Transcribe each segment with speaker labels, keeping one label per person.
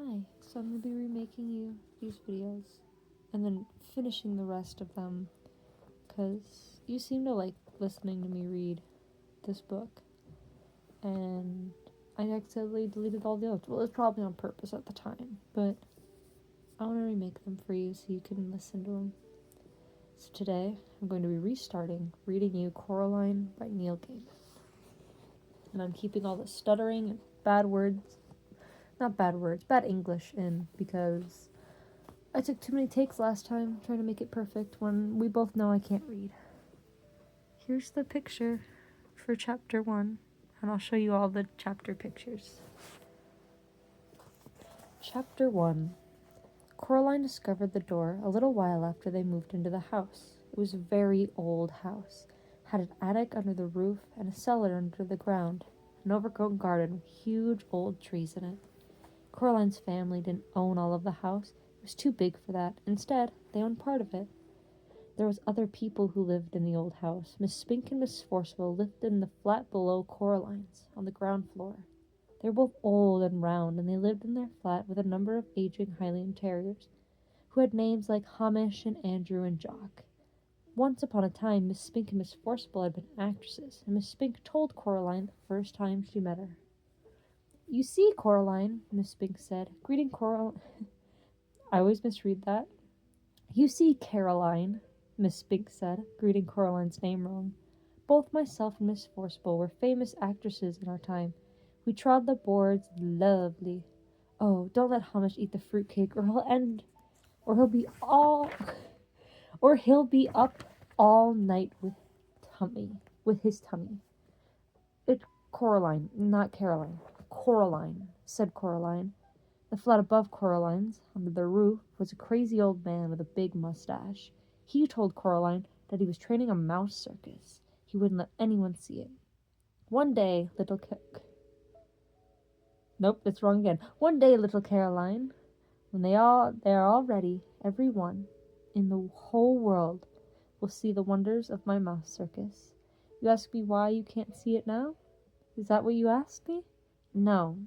Speaker 1: Hi, so I'm going to be remaking you these videos and then finishing the rest of them because you seem to like listening to me read this book, and I accidentally deleted all the others. Well, it was probably on purpose at the time, but I want to remake them for you so you can listen to them. So today I'm going to be restarting reading you Coraline by Neil Gaiman. And I'm keeping all the stuttering and bad English in because I took too many takes last time trying to make it perfect when we both know I can't read. Here's the picture for chapter 1, and I'll show you all the chapter pictures. Chapter 1. Coraline discovered the door a little while after they moved into the house. It was a very old house, had an attic under the roof and a cellar under the ground, an overgrown garden with huge old trees in it. Coraline's family didn't own all of the house. It was too big for that. Instead, they owned part of it. There was other people who lived in the old house. Miss Spink and Miss Forceville lived in the flat below Coraline's, on the ground floor. They were both old and round, and they lived in their flat with a number of aging Highland terriers, who had names like Hamish and Andrew and Jock. Once upon a time, Miss Spink and Miss Forceville had been actresses, and Miss Spink told Coraline the first time she met her. "You see, Coraline," Miss Spink said, greeting Coraline. I always misread that. "You see, Caroline," Miss Spink said, greeting Coraline's name wrong. "Both myself and Miss Forceville were famous actresses in our time. We trod the boards lovely. Oh, don't let Hamish eat the fruitcake, or he'll be up all night with his tummy." "It's Coraline, not Caroline. Coraline," said Coraline. The flat above Coraline's, under the roof, was a crazy old man with a big mustache. He told Coraline that he was training a mouse circus. He wouldn't let anyone see it. One day, little Caroline, when they are all ready, every one in the whole world will see the wonders of my mouse circus. You ask me why you can't see it now? Is that what you asked me?" "No,"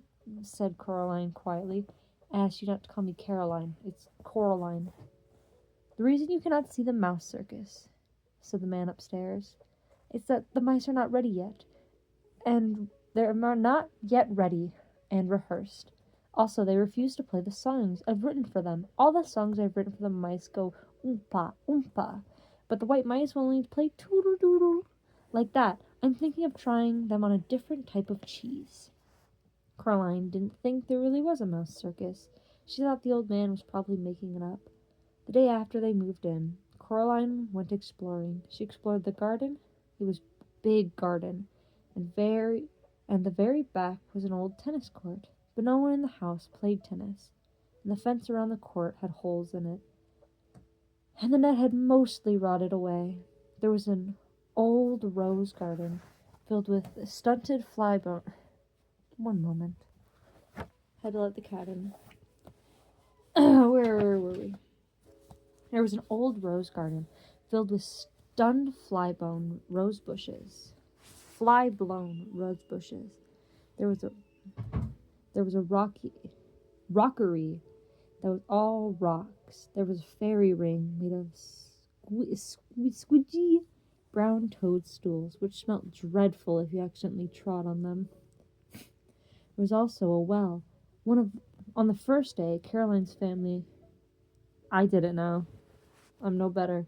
Speaker 1: said Coraline quietly. "I asked you not to call me Caroline. It's Coraline." "The reason you cannot see the mouse circus," said the man upstairs, "is that the mice are not ready yet, and they're not yet ready and rehearsed. Also, they refuse to play the songs I've written for them. All the songs I've written for the mice go oompa, oompa, but the white mice will only play toodle doodle, like that. I'm thinking of trying them on a different type of cheese." Coraline didn't think there really was a mouse circus. She thought the old man was probably making it up. The day after they moved in, Coraline went exploring. She explored the garden. It was a big garden, and the very back was an old tennis court. But no one in the house played tennis, and the fence around the court had holes in it, and the net had mostly rotted away. There was an old rose garden filled with stunted flybone. One moment. Had to let the cat in. Where were we? There was an old rose garden filled with fly-blown rose bushes. There was a rockery that was all rocks. There was a fairy ring made of squidgy brown toadstools, which smelt dreadful if you accidentally trod on them. There was also a well. On the first day, Caroline's family... I didn't know. I'm no better.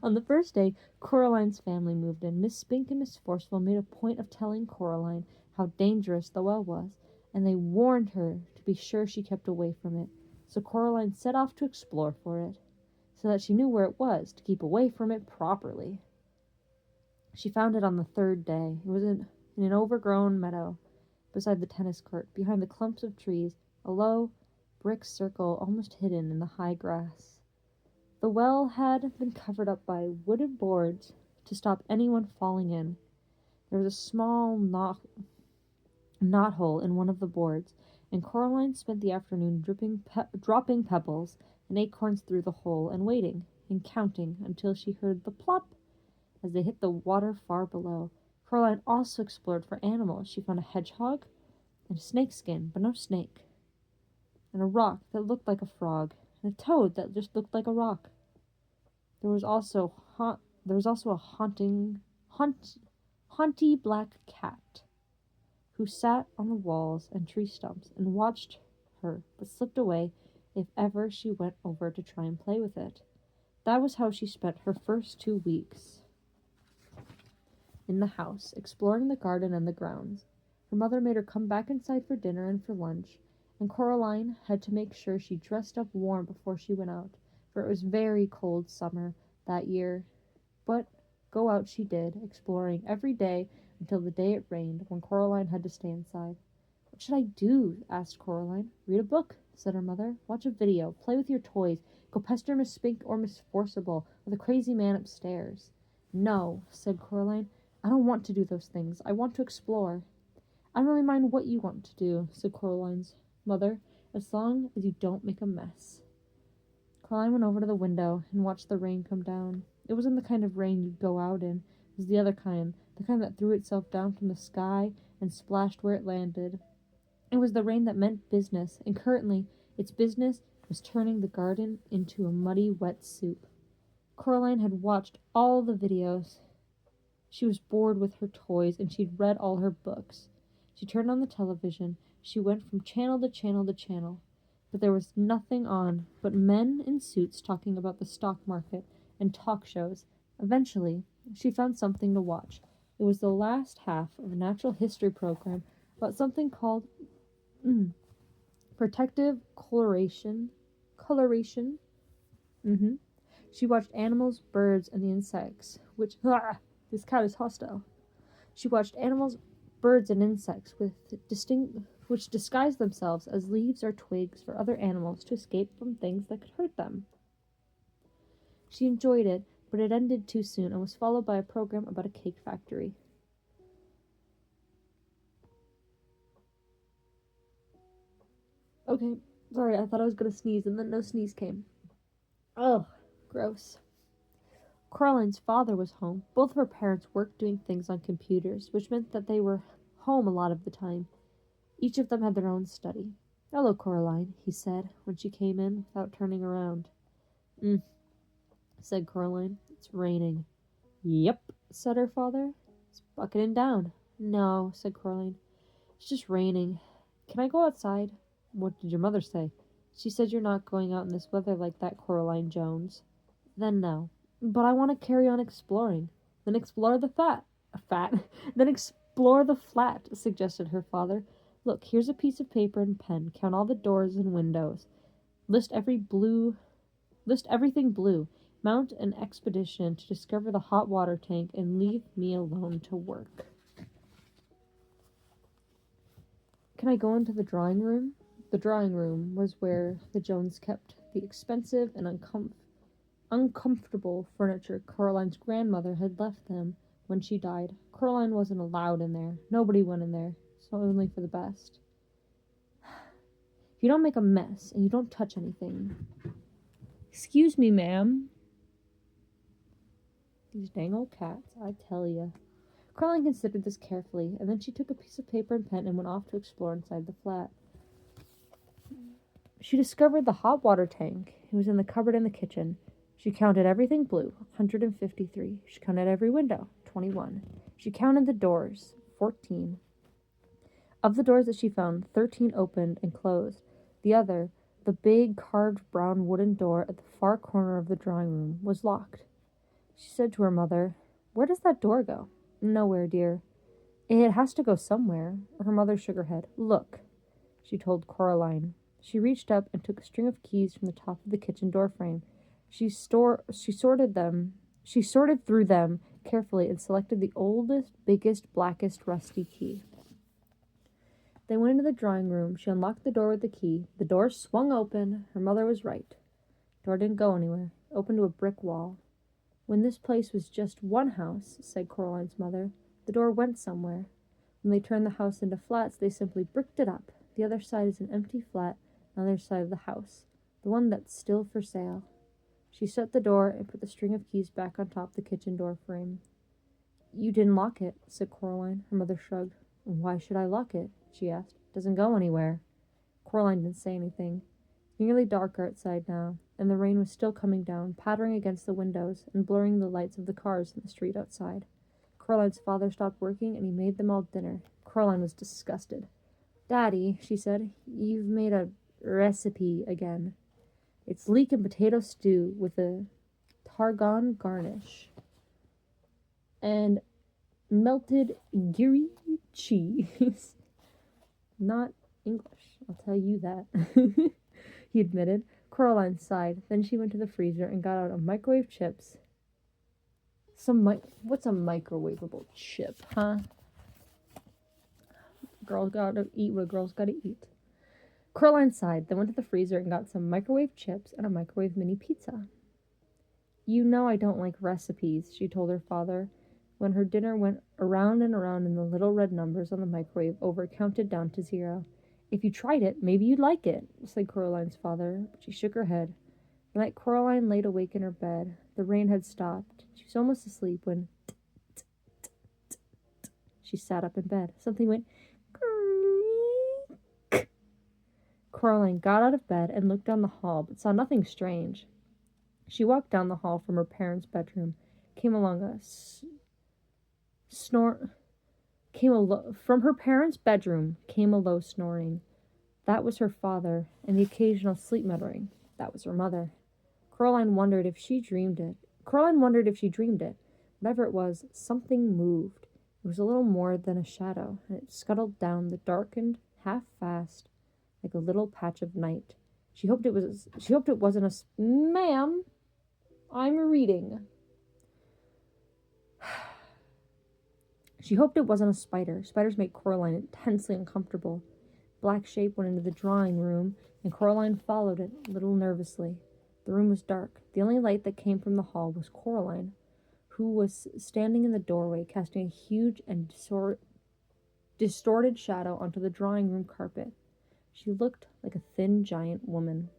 Speaker 1: On the first day, Coraline's family moved in. Miss Spink and Miss Forceville made a point of telling Coraline how dangerous the well was, and they warned her to be sure she kept away from it. So Coraline set off to explore for it, so that she knew where it was to keep away from it properly. She found it on the third day. It was in an overgrown meadow beside the tennis court, behind the clumps of trees, a low brick circle almost hidden in the high grass. The well had been covered up by wooden boards to stop anyone falling in. There was a small knot hole in one of the boards, and Coraline spent the afternoon dropping pebbles and acorns through the hole and waiting and counting until she heard the plop as they hit the water far below. Coraline also explored for animals. She found a hedgehog and a snakeskin, but no snake. and a rock that looked like a frog, and a toad that just looked like a rock. There was also a haunty black cat who sat on the walls and tree stumps and watched her, but slipped away if ever she went over to try and play with it. That was how she spent her first 2 weeks in the house, exploring the garden and the grounds. Her mother made her come back inside for dinner and for lunch, and Coraline had to make sure she dressed up warm before she went out, for it was very cold summer that year. But go out she did, exploring every day until the day it rained, when Coraline had to stay inside. What should I do? Asked Coraline. Read a book, said her mother. Watch a video, play with your toys, go pester Miss Spink or Miss Forcible or the crazy man upstairs. No, said Coraline. I don't want to do those things. I want to explore. I don't really mind what you want to do, said Coraline's mother, as long as you don't make a mess. Coraline went over to the window and watched the rain come down. It wasn't the kind of rain you'd go out in. It was the other kind, the kind that threw itself down from the sky and splashed where it landed. It was the rain that meant business, and currently its business was turning the garden into a muddy, wet soup. Coraline had watched all the videos. She was bored with her toys, and she'd read all her books. She turned on the television. She went from channel to channel to channel. But there was nothing on but men in suits talking about the stock market and talk shows. Eventually, she found something to watch. It was the last half of a natural history program about something called protective coloration. Coloration? She watched animals, birds, and the insects, which... this cat is hostile. She watched animals, birds, and insects which disguise themselves as leaves or twigs for other animals to escape from things that could hurt them. She enjoyed it, but it ended too soon and was followed by a program about a cake factory. Okay, sorry, I thought I was gonna sneeze, and then no sneeze came. Ugh, gross. Coraline's father was home. Both of her parents worked doing things on computers, which meant that they were home a lot of the time. Each of them had their own study. Hello, Coraline, he said, when she came in without turning around. Said Coraline. It's raining. Yep, said her father. It's bucketing down. No, said Coraline. It's just raining. Can I go outside? What did your mother say? She said you're not going out in this weather like that, Coraline Jones. Then no. But I want to carry on exploring. Then explore the Then explore the flat, suggested her father. Look, here's a piece of paper and pen. Count all the doors and windows. List everything blue. Mount an expedition to discover the hot water tank and leave me alone to work. Can I go into the drawing room? The drawing room was where the Jones kept the expensive and uncomfortable furniture Coraline's grandmother had left them when she died. Coraline wasn't allowed in there. Nobody went in there. So only for the best. If you don't make a mess and you don't touch anything. Excuse me, ma'am. These dang old cats, I tell ya. Coraline considered this carefully, and then she took a piece of paper and pen and went off to explore inside the flat. She discovered the hot water tank. It was in the cupboard in the kitchen. She counted everything blue, 153. She counted every window, 21. She counted the doors, 14. Of the doors that she found, 13 opened and closed. The big carved brown wooden door at the far corner of the drawing room, was locked. She said to her mother, "Where does that door go?" "Nowhere, dear." "It has to go somewhere." Her mother shook her head. "Look," she told Coraline. She reached up and took a string of keys from the top of the kitchen door frame. She sorted through them carefully and selected the oldest, biggest, blackest, rusty key. They went into the drawing room. She unlocked the door with the key. The door swung open. Her mother was right. The door didn't go anywhere. It opened to a brick wall. When this place was just one house, said Coraline's mother, the door went somewhere. When they turned the house into flats, they simply bricked it up. The other side is an empty flat on the other side of the house, the one that's still for sale. She shut the door and put the string of keys back on top of the kitchen door frame. "You didn't lock it," said Coraline. Her mother shrugged. "Why should I lock it?" she asked. "It doesn't go anywhere." Coraline didn't say anything. It's nearly dark outside now, and the rain was still coming down, pattering against the windows and blurring the lights of the cars in the street outside. Coraline's father stopped working, and he made them all dinner. Coraline was disgusted. "Daddy," she said, "you've made a recipe again. It's leek and potato stew with a tarragon garnish and melted Gruyere cheese." "Not English, I'll tell you that," he admitted. Coraline sighed. Then she went to the freezer and got out a microwave chips. What's a microwavable chip, huh? Girls gotta eat what girls gotta eat. Coraline sighed, then went to the freezer and got some microwave chips and a microwave mini pizza. "You know I don't like recipes," she told her father, when her dinner went around and around and the little red numbers on the microwave over counted down to 0. "If you tried it, maybe you'd like it," said Coraline's father, but she shook her head. The night Coraline laid awake in her bed, the rain had stopped. She was almost asleep when she sat up in bed. Something went creak. Coraline got out of bed and looked down the hall, but saw nothing strange. She walked down the hall from her parents' bedroom, from her parents' bedroom came a low snoring. That was her father, and the occasional sleep muttering. That was her mother. Coraline wondered if she dreamed it. Whatever it was, something moved. It was a little more than a shadow, and it scuttled down the darkened, half fast, like a little patch of night. She hoped it wasn't a... "Ma'am, I'm reading." She hoped it wasn't a spider. Spiders made Coraline intensely uncomfortable. Black shape went into the drawing room, and Coraline followed it, a little nervously. The room was dark. The only light that came from the hall was Coraline, who was standing in the doorway, casting a huge and distorted shadow onto the drawing room carpet. She looked like a thin, giant woman.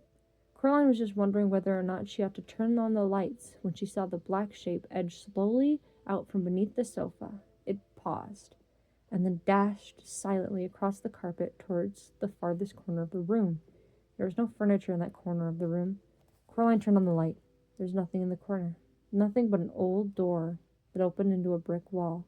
Speaker 1: Coraline was just wondering whether or not she ought to turn on the lights when she saw the black shape edge slowly out from beneath the sofa. It paused, and then dashed silently across the carpet towards the farthest corner of the room. There was no furniture in that corner of the room. Coraline turned on the light. There was nothing in the corner. Nothing but an old door that opened into a brick wall.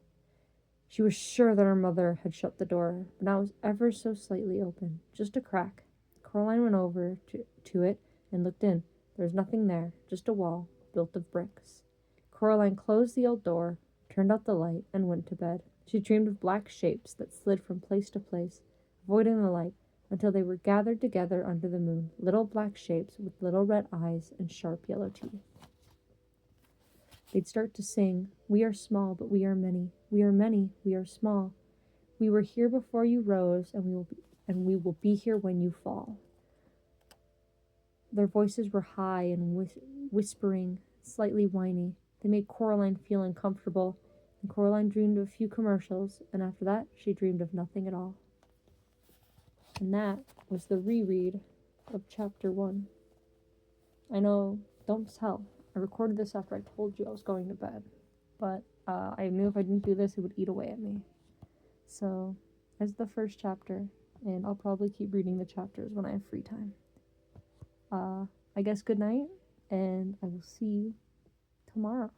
Speaker 1: She was sure that her mother had shut the door, but now it was ever so slightly open, just a crack. Coraline went over to it and looked in. There was nothing there, just a wall built of bricks. Coraline closed the old door, turned out the light, and went to bed. She dreamed of black shapes that slid from place to place, avoiding the light, until they were gathered together under the moon, little black shapes with little red eyes and sharp yellow teeth. They'd start to sing, "We are small, but we are many. We are many, we are small. We were here before you rose, and we will be here when you fall." Their voices were high and whispering, slightly whiny. They made Coraline feel uncomfortable, and Coraline dreamed of a few commercials, and after that, she dreamed of nothing at all. And that was the reread of Chapter 1. I know, don't tell. I recorded this after I told you I was going to bed, but I knew if I didn't do this, it would eat away at me. So, that's the first chapter, and I'll probably keep reading the chapters when I have free time. I guess good night, and I will see you tomorrow.